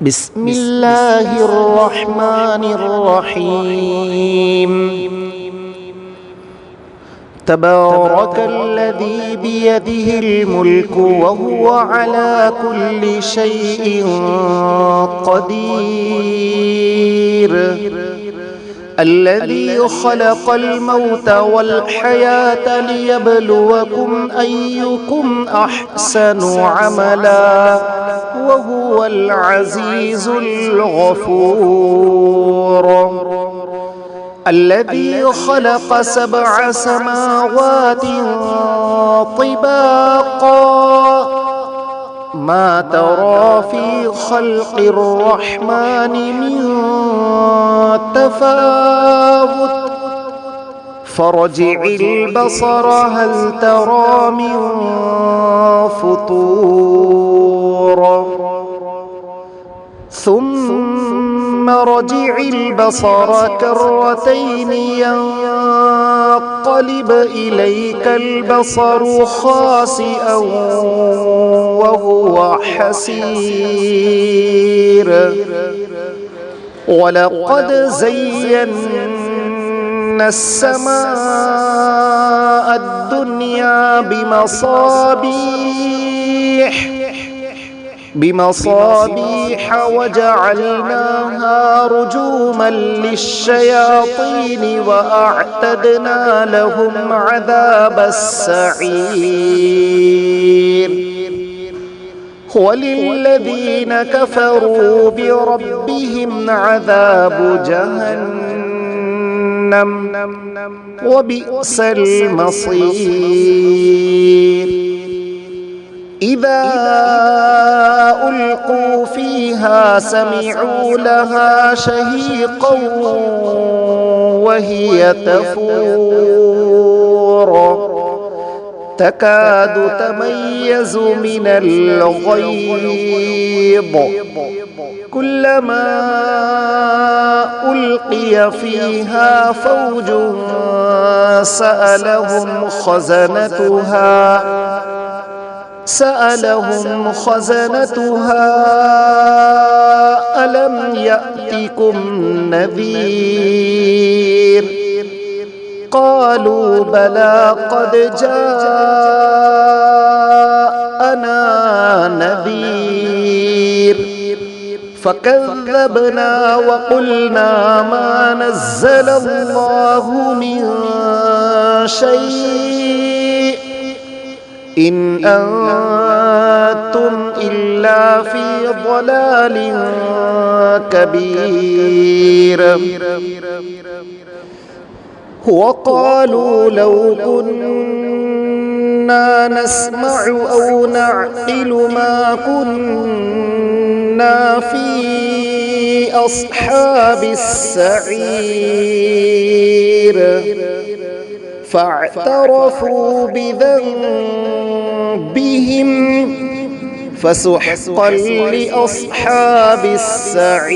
بسم الله الرحمن الرحيم. تبارك الذي بيده الملك وهو على كل شيء قدير، الذي خلق الموت والحياة ليبلوكم أيكم أحسن عملا وهو العزيز الغفور، الذي خلق 7 سماوات طباقا ما ترى في خلق الرحمن من تفاوت فارجع البصر هل ترى من فطور ثم رجع البصر كرتين ينقلب إليك البصر خاسئا وهو حسير، ولقد زينا السماء الدنيا بمصابيح وجعلناها رجوما للشياطين وأعتدنا لهم عذاب السعير، وللذين كفروا بربهم عذاب جهنم وبئس المصير. إذا ألقوا فيها سمعوا لها شهيقا وهي تفور تكاد تميز من الغيظ، كلما ألقي فيها فوج سألهم خزنتها ألم يأتكم نذير؟ قالوا بلى قد جاءنا نذير فكذبنا وقلنا ما نزل الله من شيء إن أنتم إلا في ضلال كبير. وقالوا لو كنا نسمع أو نعقل ما كنا في أصحاب السعير، فاعترفوا بذنبهم فسحقا لأصحاب السعير.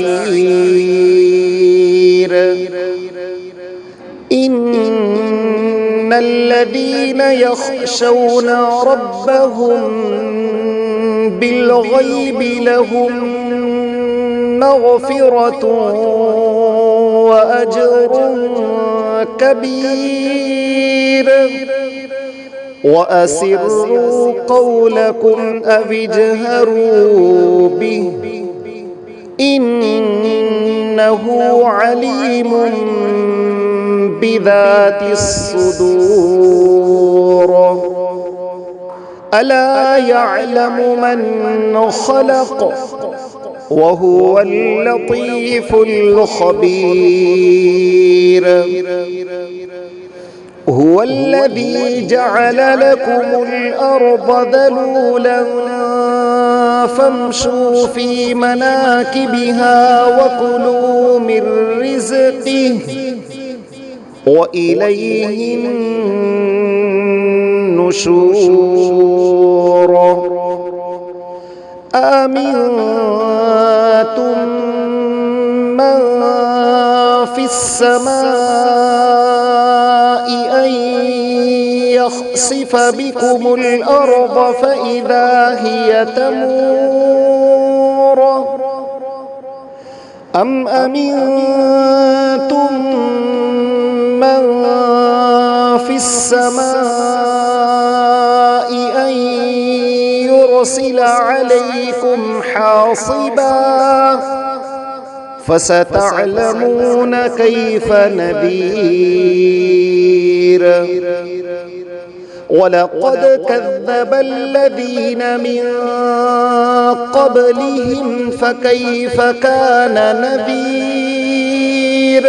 إن الذين يخشون ربهم بالغيب لهم مغفرة وأجر كبير. وأسروا قولكم أو اجهروا به إنه عليم بذات الصدور. ألا يعلم من خلق وهو اللطيف الخبير. هو الذي جعل لكم الأرض ذلولا فامشوا في مناكبها وكلوا من رزقه وإليه النشور. أأمنتم من في السماء أن يخسف بكم الأرض فإذا هي تمور أم أمنتم من في السماء أن يرسل عليكم حاصبا فستعلمون كيف نذير ولقد كذب الذين من قبلهم فكيف كان نذير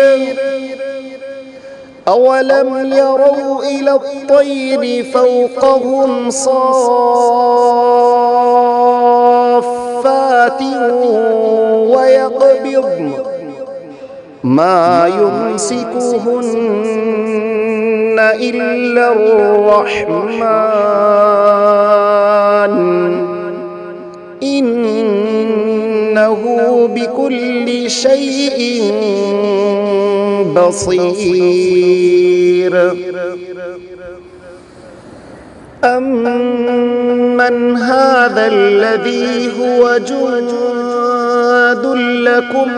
أولم يروا إلى الطير فوقهم صافات ويقبضن ما يمسكهن إلا الرحمن إنه بكل شيء بصير أمن هذا الذي هو جند لكم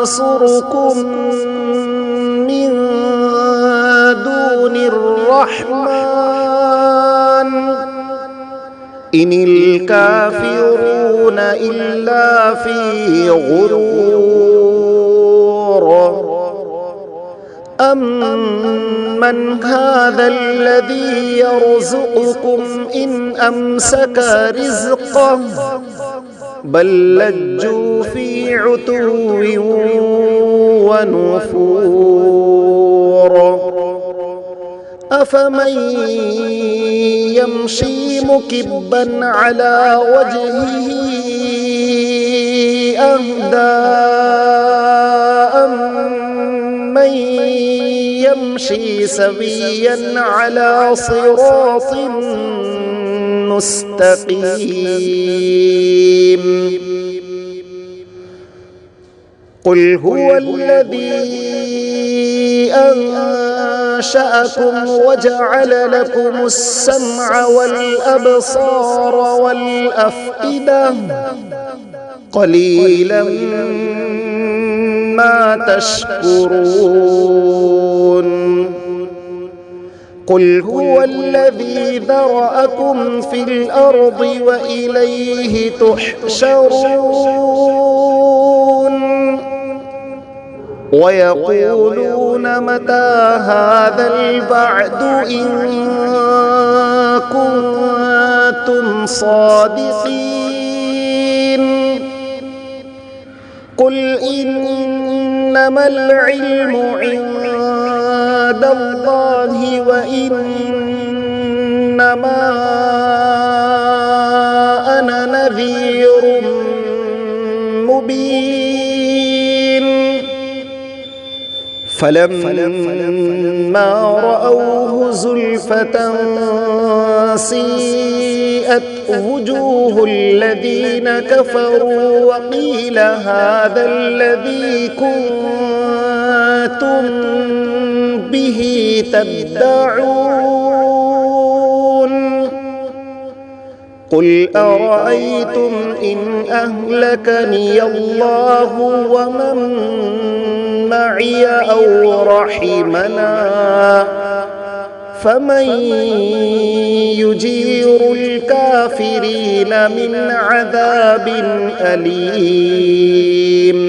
ينصركم من دون الرحمن إن الكافرون إلا في غرور أمن هذا الذي يرزقكم إن أمسك رزقه بل لجوا في عتو ونفور أفمن يمشي مكبا على وجهه أهدى أمن يمشي سويا على صراط مستقيم قل هو الذي أنشأكم وجعل لكم السمع والأبصار والأفئدة قليلا ما تشكرون قل هو الذي ذرأكم في الأرض وإليه تحشرون ويقولون متى هذا البعد إن كنتم صادقين قل إنما العلم عند الله وإنما أنا نذير مبين فلما رأوه زلفة سيئت وجوه الذين كفروا وقيل هذا الذي كنتم به تدعون قل أرأيتم إن أهلكني الله ومن معي أو رحمنا فمن يجير الكافرين من عذاب أليم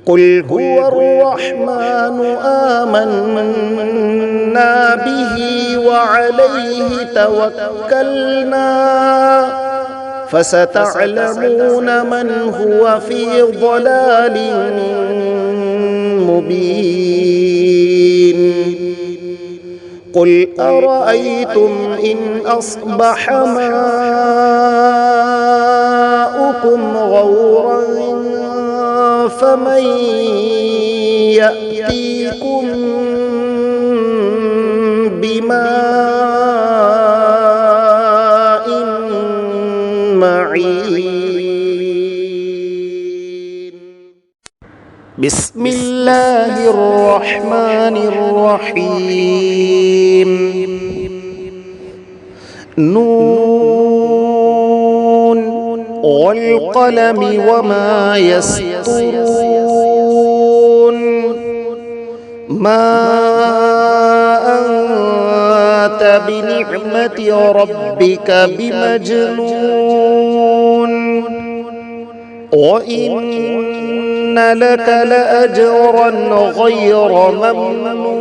قل هو الرحمن آمنا به وعليه توكلنا فستعلمون من هو في ضلال مبين قل أرأيتم إن أصبح ماؤكم غورا فمن يأتيكم بماء معين بسم الله الرحمن الرحيم نون والقلم وما يسطرون ما أنت بنعمة ربك بمجنون وإن لك لأجرا غير ممنون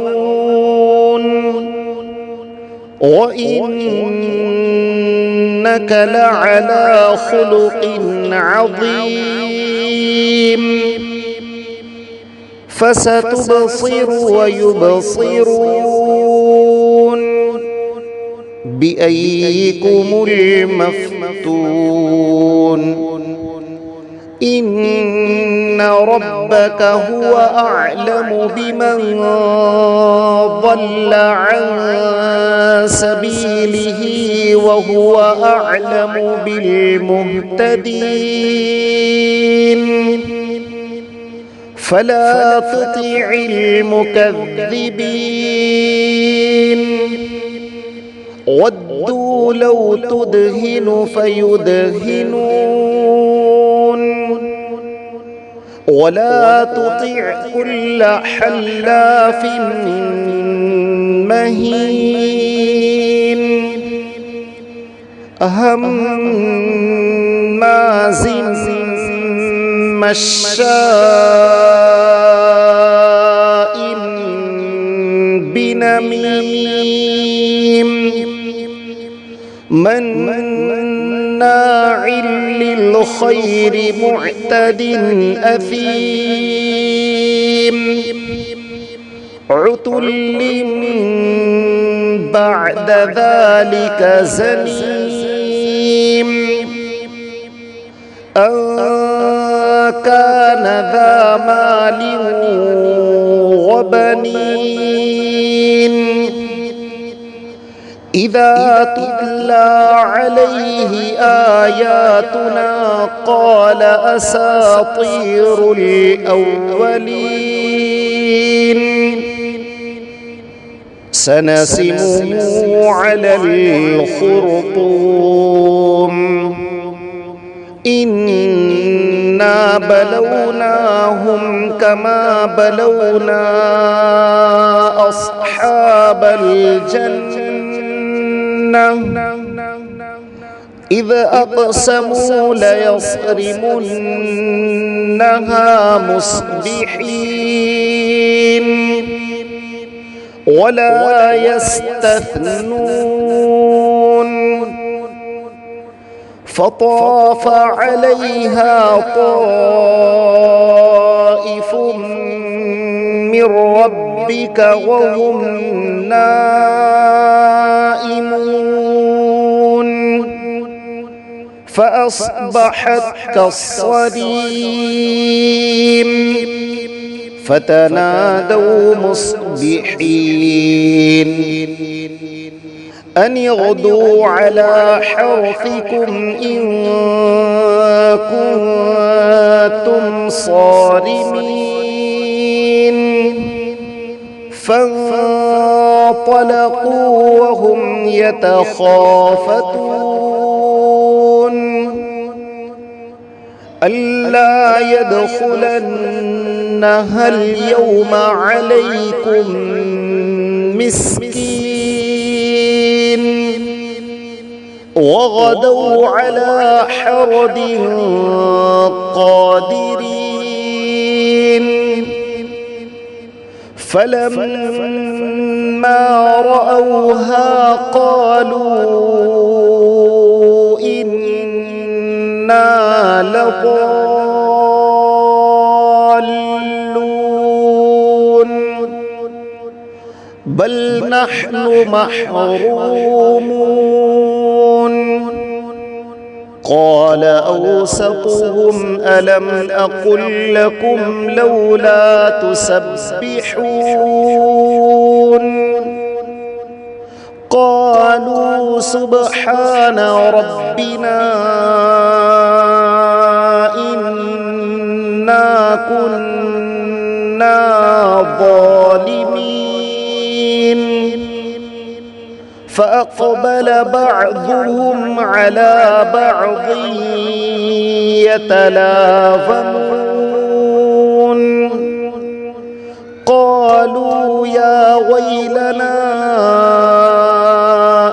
وإنك لعلى خلق عظيم فستبصر ويبصرون بأيكم المفتون إن ربك هو أعلم بمن ضل عن سبيله وهو أعلم بالمهتدين فلا تطع المكذبين ودوا لو تدهن فيدهنون ولا تطع كل حلاف مهين هماز مشاء بنميم مناع للخير معتد أثيم عتل بعد ذلك زنيم أن كان ذا مال وبنين إذا تتلى عليه آياتنا قال أساطير الأولين سنسمه على الخرطوم إنا بلوناهم كما بلونا أصحاب الجنة إذ أقسموا ليصرمنها مصبحين ولا يستثنون فطاف عليها طائف من ربك وهم نائمون فأصبحت كالصريم فتنادوا مصبحين أن اغدوا على حرثكم إن كنتم صارمين فانطلقوا وهم يتخافتون ألا يدخلنها اليوم عليكم مسكين وغدوا على حرد قادرين فلما رأوها قالوا إنا لضالون بل نحن محرومون قال أوسطهم ألم أقل لكم لولا تسبحون قالوا سبحان ربنا إنا كنا ظالمين فأقبل بعضهم على بعض يتلاومون قالوا يا ويلنا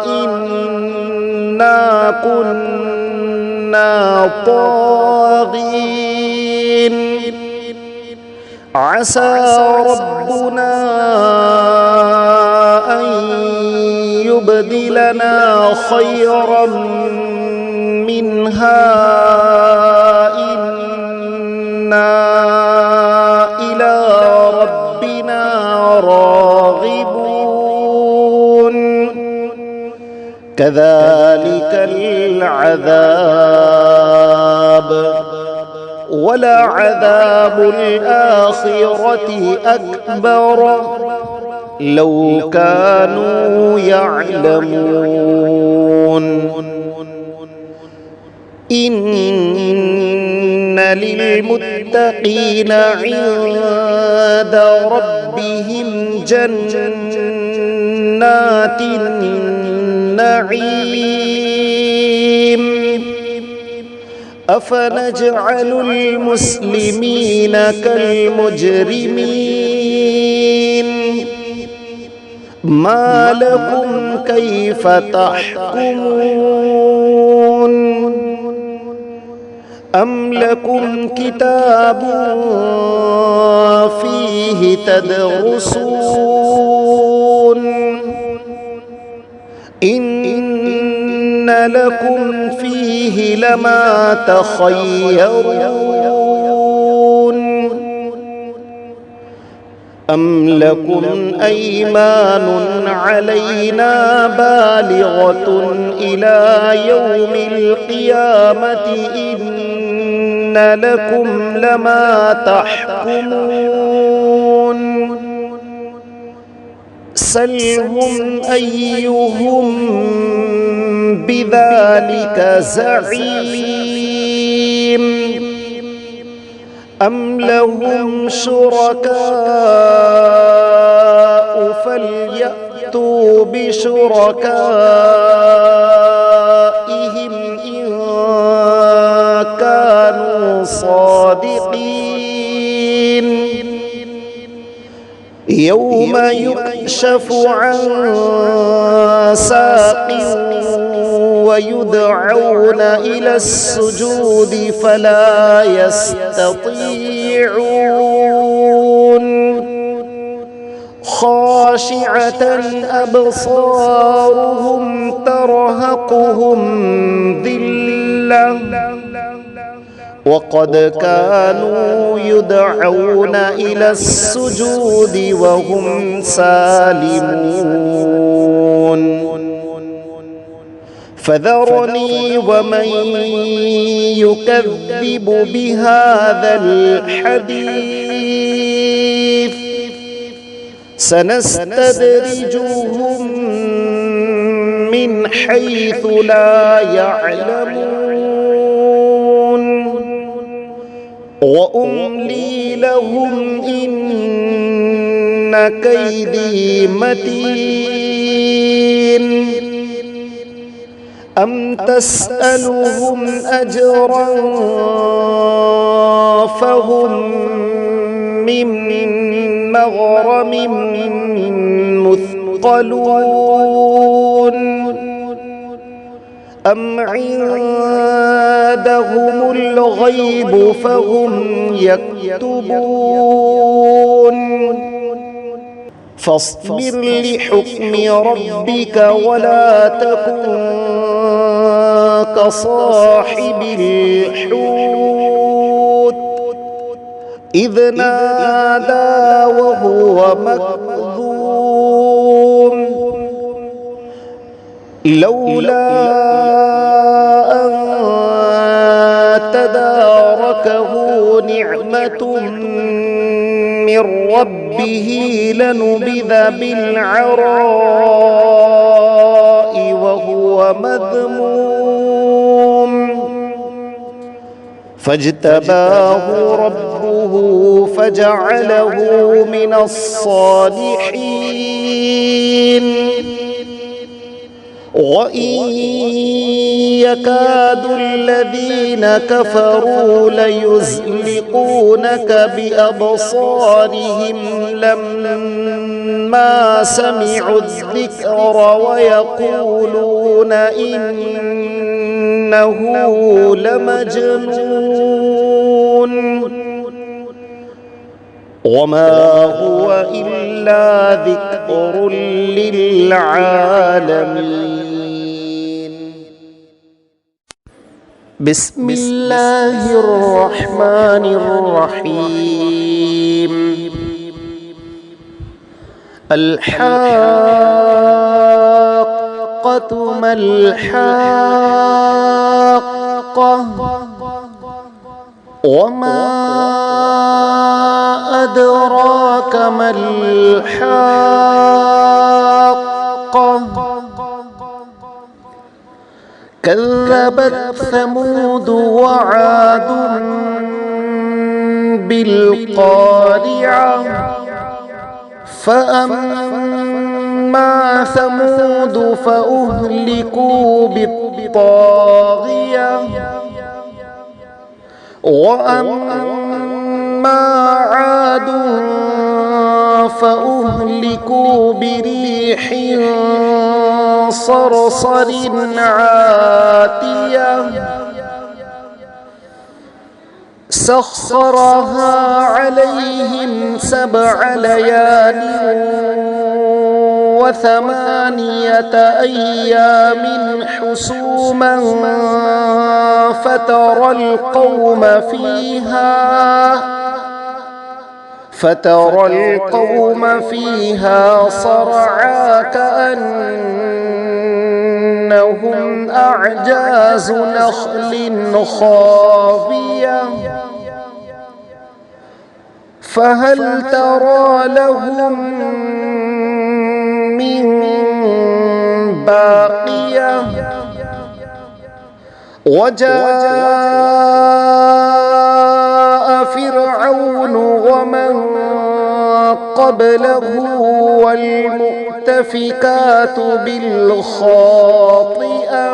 إنا كنا طاغين عسى ربنا أن يبدلنا خيرا منها إنا إلى ربنا راغبون كذلك العذاب ولعذاب الآخرة أكبر لو كانوا يعلمون إن للمتقين عند ربهم جنات النعيم أفنجعل المسلمين كالمجرمين ما لكم كيف تحكمون أم لكم كتاب فيه تدرسون إن لكم فيه لما تخيرون أم لكم أيمان علينا بالغة إلى يوم القيامة إن لكم لما تحكمون سلهم أيهم بذلك زعيم أم لهم شركاء فليأتوا بشركائهم إن كانوا صادقين يوم يكشف عن ساق ويدعون إلى السجود فلا يستطيعون خاشعة أبصارهم ترهقهم ذلة وقد كانوا يدعون إلى السجود وهم سالمون فذرني ومن يكذب بهذا الحديث سنستدرجهم من حيث لا يعلمون وأملي لهم إن كيدي متين أم تسألهم أجرا فهم من مغرم مثقلون أم عندهم الغيب فهم يكتبون فاصبر لحكم ربك ولا تكن كصاحب الحوت إذ نادى وهو مكظوم لولا أن تداركه نعمة من ربه لنبذ بالعراء وهو مذموم فاجتباه ربه فجعله من الصالحين وإن يكاد الذين كفروا ليزلقونك بأبصارهم لما سمعوا الذكر ويقولون إنه لمجنون وما هو إلا ذكر للعالمين. بسم الله الرحمن الرحيم. الحاقة ما الحاقة وما أدراك ما الحاقة كذبت ثمود وعاد بالقارعة فأما ثمود فأهلكوا بالطاغية وأما عاد فأهلكوا بريح صرصر عاتية سخرها عليهم 7 ليال و8 أيام حسوما فترى القوم فيها صرعى كأنهم أعجاز نخل خاوية فهل ترى لهم من باقية وجاء فرعون ومن قبله والمؤتفكات بالخاطئة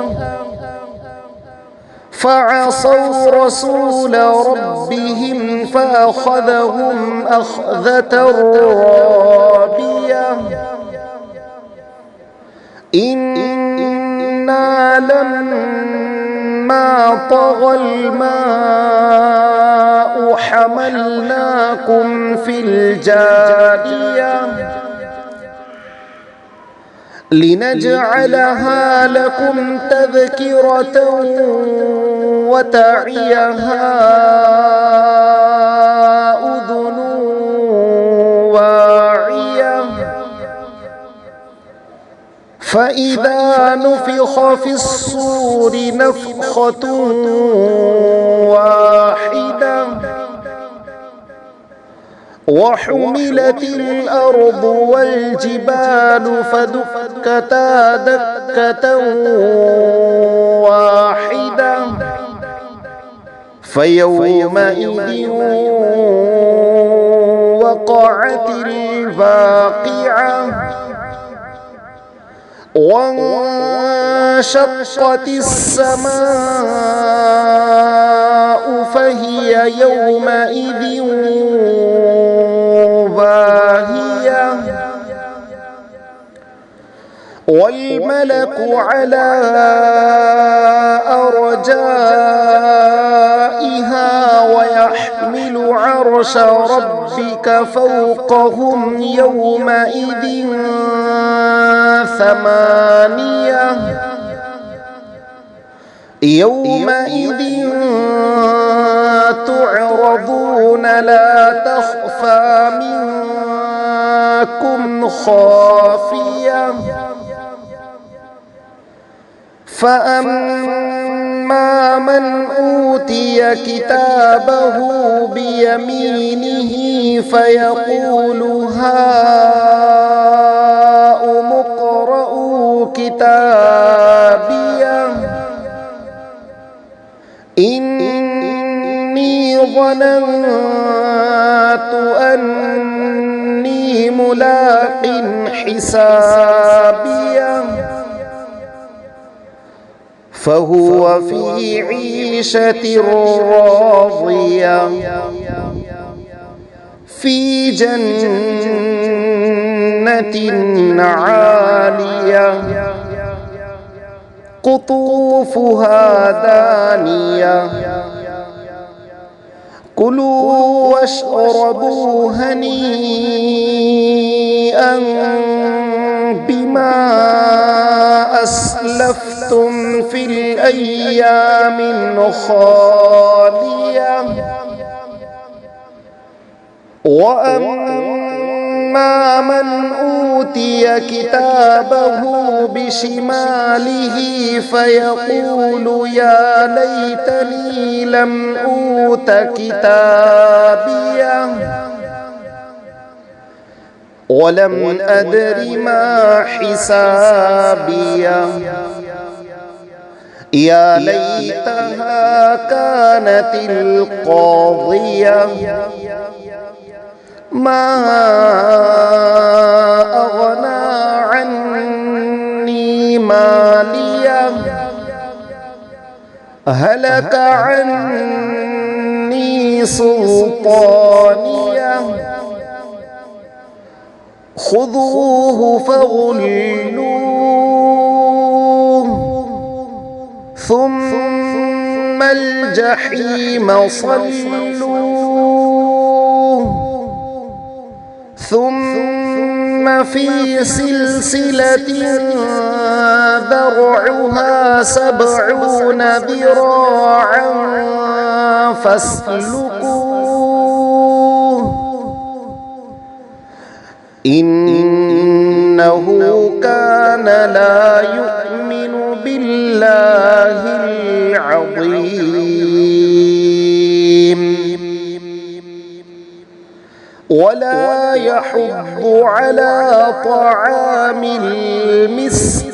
فعصوا رسول ربهم فأخذهم أخذة رابية إنا لما طغى الماء حملناكم في الجارية لنجعلها لكم تذكرة وتعيها أذن واعية فإذا نفخ في الصور نفخة واحدة وحملت الأرض والجبال فدكتا دكة واحدة فيومئذ وقعت الواقعة وانشقت السماء فهي يومئذ واهية والملك على أرجائها ويحمل عرش ربك فوقهم يومئذ 8 يومئذ تعرضون لا تخفى منكم خافية فأما من أوتي كتابه بيمينه فيقول هاؤم اقرءوا كتابيه إني ظننت أني ملاق حسابيه فهو في عيشة راضية في جنة عالية قطوفها دانية كلوا واشربوا هنيئا بما أسلفتم في الأيام الخالية وأما من أوتي كتابه بشماله فيقول يا ليتني لم أوت كتابيه ولم أدر ما حسابيه يا ليتها كانت القاضية ما أغنى عني ماليه هلك عني سلطانيه خذوه فغلوه ثم الجحيم صلوه ثم في سلسلة ذرعها 70 ذراعا فاسلكوه إنه كان لا يؤمن بالله العظيم ولا يحض على طعام المسكين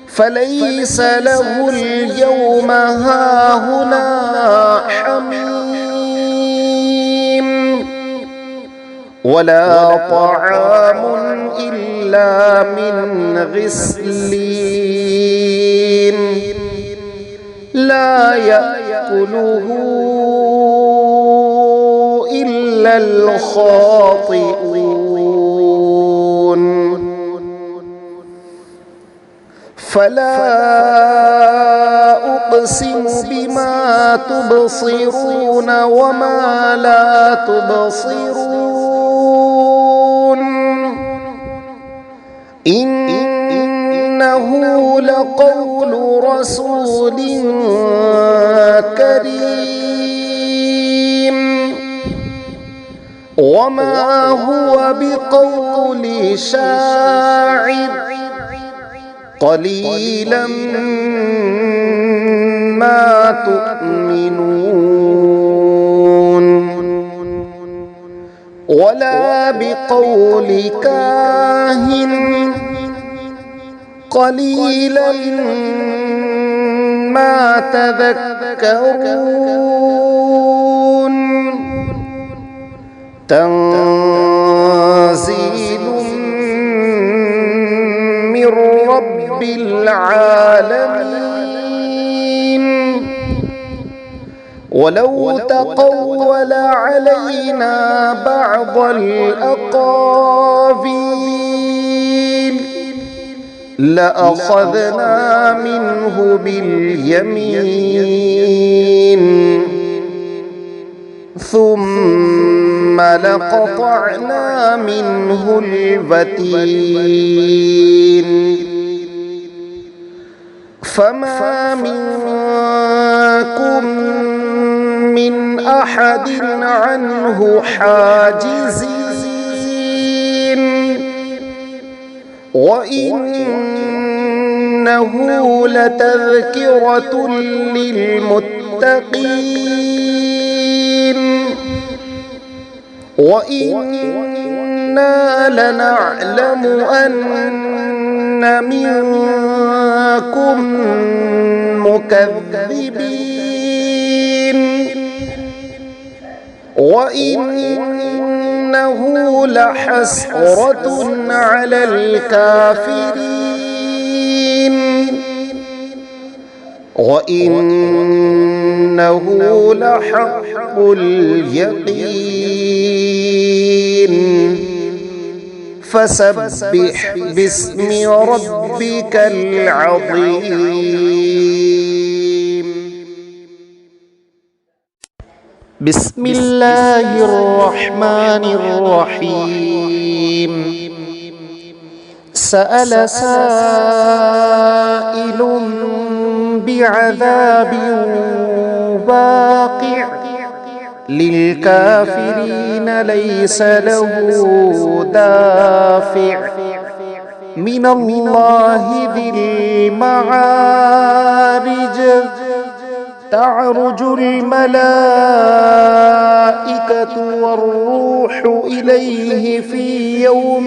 فليس له اليوم هاهنا حميم ولا طعام إلا من غسلين لا يأكله إلا الخاطئون فلا أقسم بما تبصرون وما لا تبصرون إنه لقول رسول كريم وما هو بقول شاعر قليلا ما تؤمنون ولا بقول كاهن قليلا ما تذكرون تنزيل من رب العالمين ولو تقول علينا بعض الأقاويل لأخذنا منه باليمين ثم لقطعنا منه الوتين فما منكم من أحد عنه حاجزين وإنه لتذكرة للمتقين وإنا لنعلم أن منكم مكذبين وإنه لحسرة على الكافرين وإنه لحق اليقين فسبح باسم ربك العظيم. بسم الله الرحمن الرحيم. سأل سائل بعذاب واقع للكافرين ليس له دافع من الله ذي المعارج تعرج الملائكة والروح إليه في يوم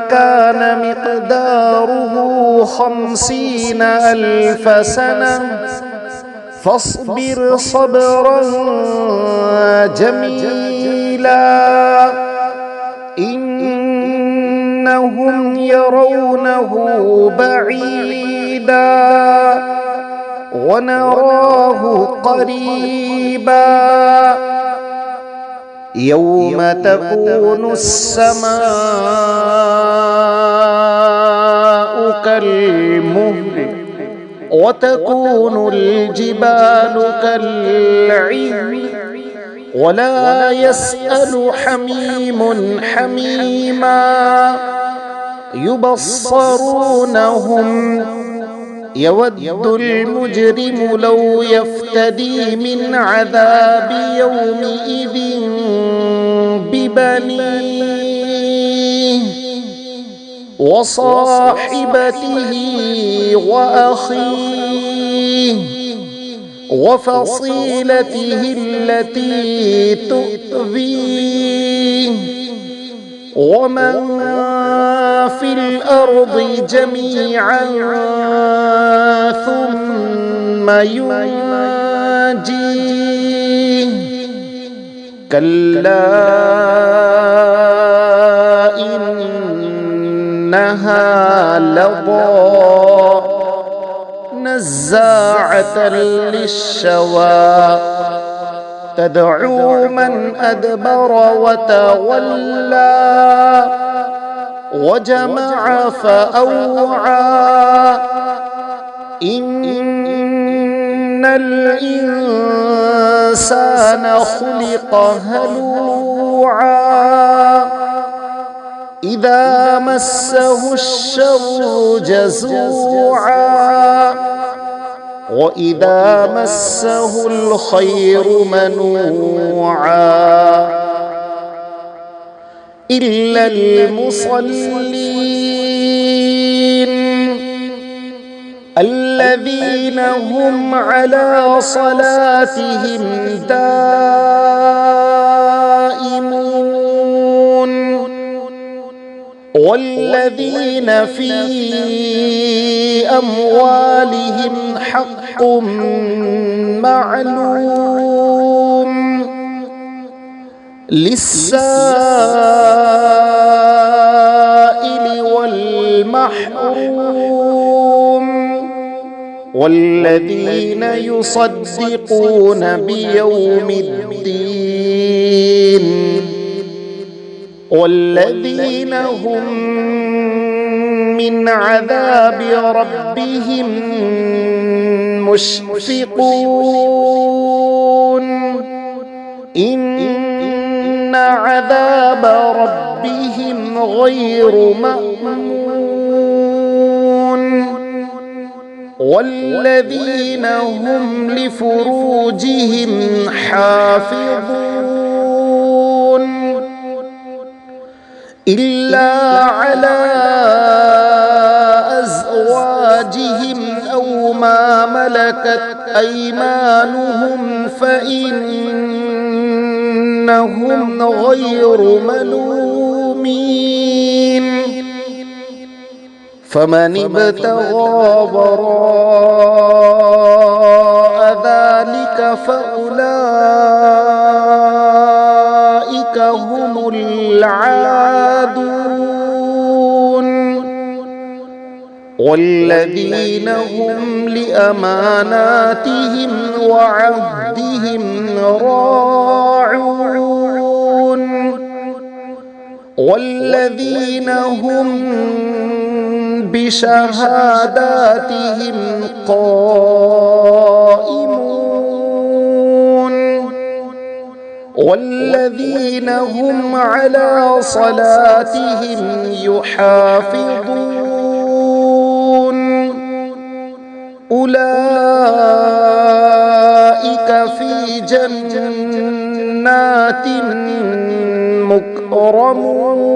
كان مقداره 50,000 سنة فاصبر صبرا جميلا إنهم يرونه بعيدا ونراه قريبا يوم تكون السماء كالمهل وتكون الجبال كالعهن ولا يسأل حميم حميما يبصرونهم يود المجرم لو يفتدي من عذاب يومئذ ببنيه وصاحبته وأخيه وفصيلته التي تؤذيه ومن في الأرض جميعا ثم ينجيه كلا إنها لظى نزاعة للشوى تدعو من أدبر وتولى وجمع فأوعى إن الإنسان خلق هلوعا إذا مسه الشر جزوعا وإذا مسه الخير منوعا إلا المصلين الذين هم على صلاتهم دائمون والذين في أموالهم حق معلوم للسائل والمحروم والذين يصدقون بيوم الدين والذين هم من عذاب ربهم مشفقون إن عذاب ربهم غير مأمون والذين هم لفروجهم حافظون إلا على أزواجهم أو ما ملكت أيمانهم فإنهم غير ملومين فمن ابتغى وراء ذلك فأولئك هم يعادون والذين هم لأماناتهم وعهدهم راعون والذين هم بشهاداتهم قائمون والذين هم على صلاتهم يحافظون أولئك في جنات مكرمون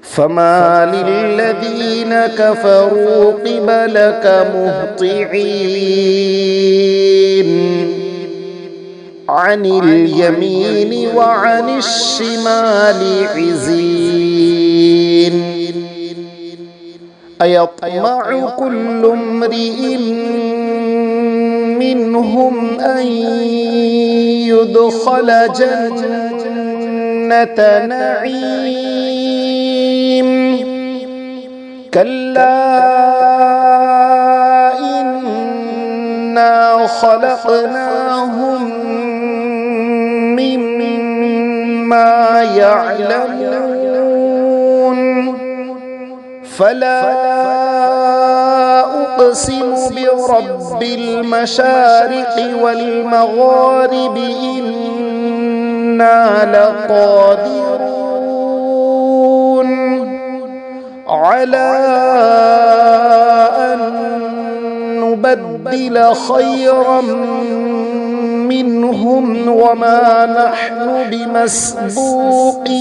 فما للذين كفروا قبلك مهطعين عن اليمين وعن الشمال عزين أيطمع كل امرئ منهم أن يدخل جنة نعيم كلا إنا خلقناهم مما يعلمون فلا أقسم برب المشارق والمغارب إنا لقادرون على أن نبدل خيرا منهم وما نحن بمسبوقين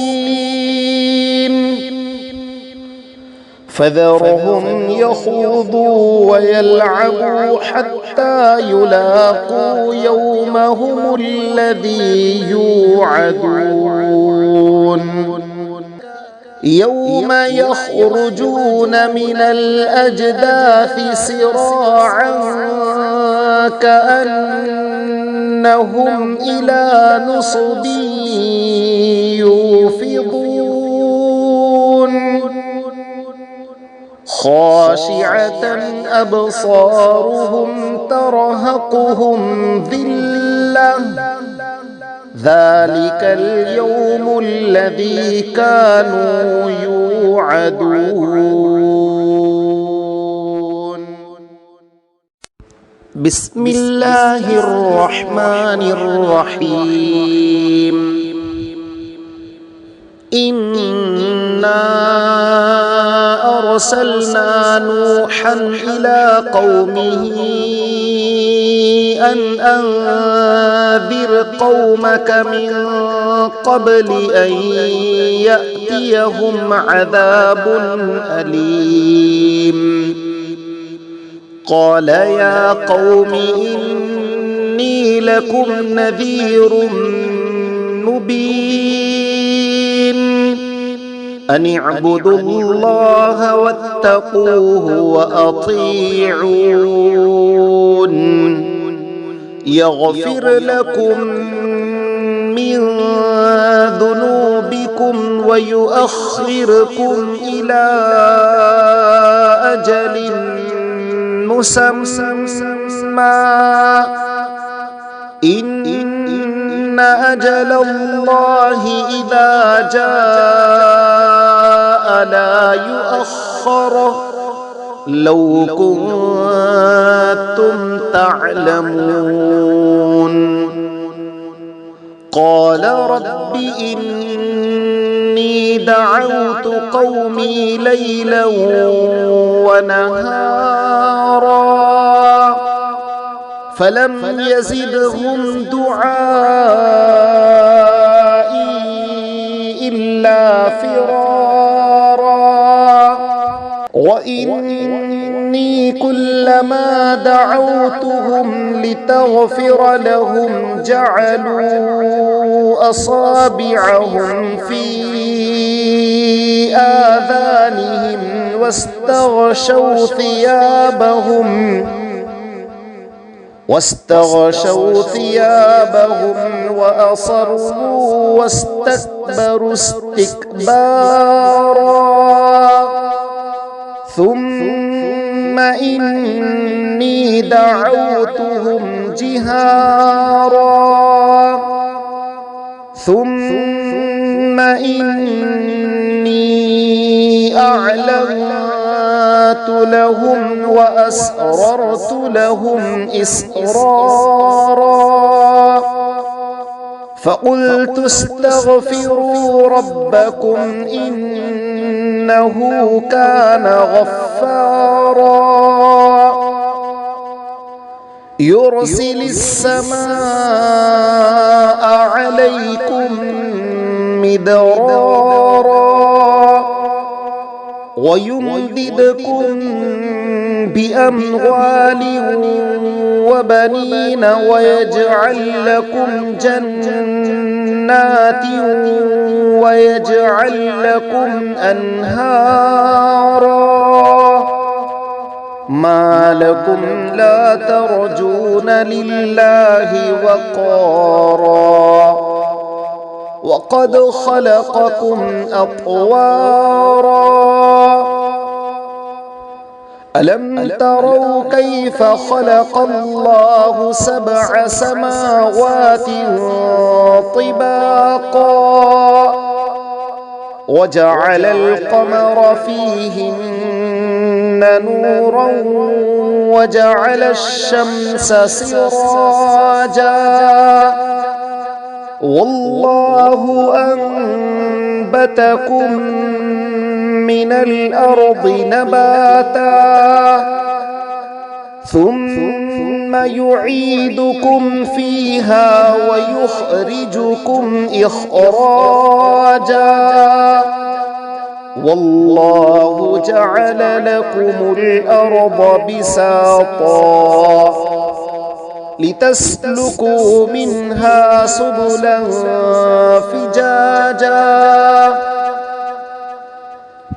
فذرهم يخوضوا ويلعبوا حتى يلاقوا يومهم الذي يوعدون يوم يخرجون من الأجداث سراعا كأنهم إلى نصب يوفضون خاشعة أبصارهم ترهقهم ذلة ذلك اليوم الذي كانوا يوعدون بسم الله الرحمن الرحيم إنا أرسلنا نوحا إلى قومه أن أنذر قومك من قبل أن يأتيهم عذاب أليم قال يا قوم إني لكم نذير مبين أن اعبدوا الله واتقوه وأطيعون يغفر لكم من ذنوبكم ويؤخركم إلى أجل مسمى إن أجل الله إذا جاء لا يؤخر لو كنتم تعلمون قال رب إني دعوت قومي ليلا ونهارا فلم يزدهم دعائي إلا فرارا وإني كلما دعوتهم لتغفر لهم جعلوا أصابعهم في آذانهم واستغشوا ثيابهم واستغشوا ثيابهم وأصروا واستكبروا استكبارا ثم إني دعوتهم جهارا ثم إني أعلنت لهم وأسررت لهم إسرارا فقلت استغفروا ربكم إنه كان غفارا يرسل السماء عليكم مدرارا ويمددكم بأموال وبنين ويجعل لكم جنات ويجعل لكم أنهارا ما لكم لا ترجون لله وقارا وقد خلقكم أطوارا ألم تروا كيف خلق الله 7 سماوات طباقا وجعل القمر فيهن نورا وجعل الشمس سراجا والله أنبتكم من الأرض نباتا ثم يعيدكم فيها ويخرجكم إخراجا والله جعل لكم الأرض بساطا لتسلكوا منها سبلا فجاجا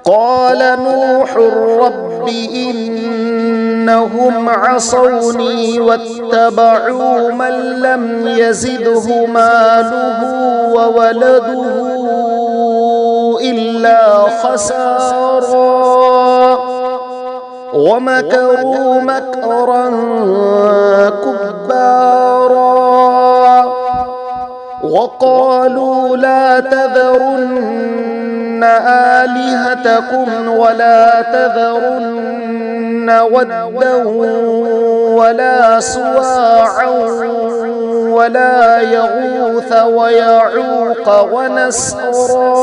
قال نوح رب إنهم عصوني واتبعوا من لم يزده ماله وولده إلا خسارا ومكروا مكرا كبارا وقالوا لا تذرن آلهتكم ولا تذرن ودا ولا سواعا ولا يغوث ويعوق ونسرا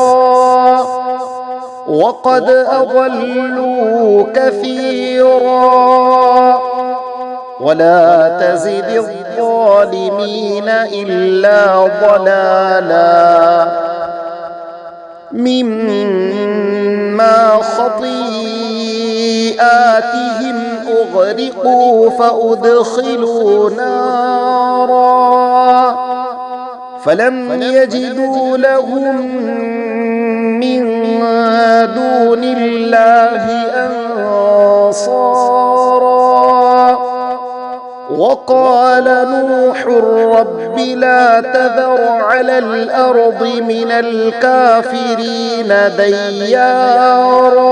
وقد أضلوا كثيرا ولا تزد الظالمين إلا ضلالا مما خطيئاتهم أغرقوا فأدخلوا نارا فلم يجدوا لهم من دون الله أنصارا وقال نوح رب لا تذر على الأرض من الكافرين ديارا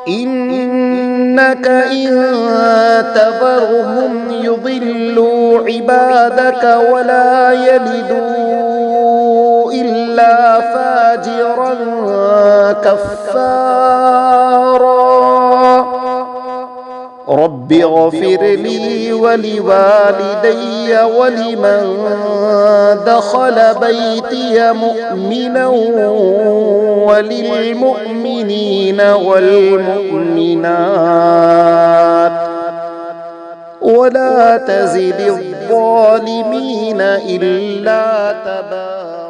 إنك إن تذرهم يضلوا عبادك ولا يلدوا إلا فاجرا كفارا رب اغفر لي ولوالدي ولمن دخل بيتي مؤمنا وللمؤمنين والمؤمنات ولا تزد الظالمين إلا تبارا.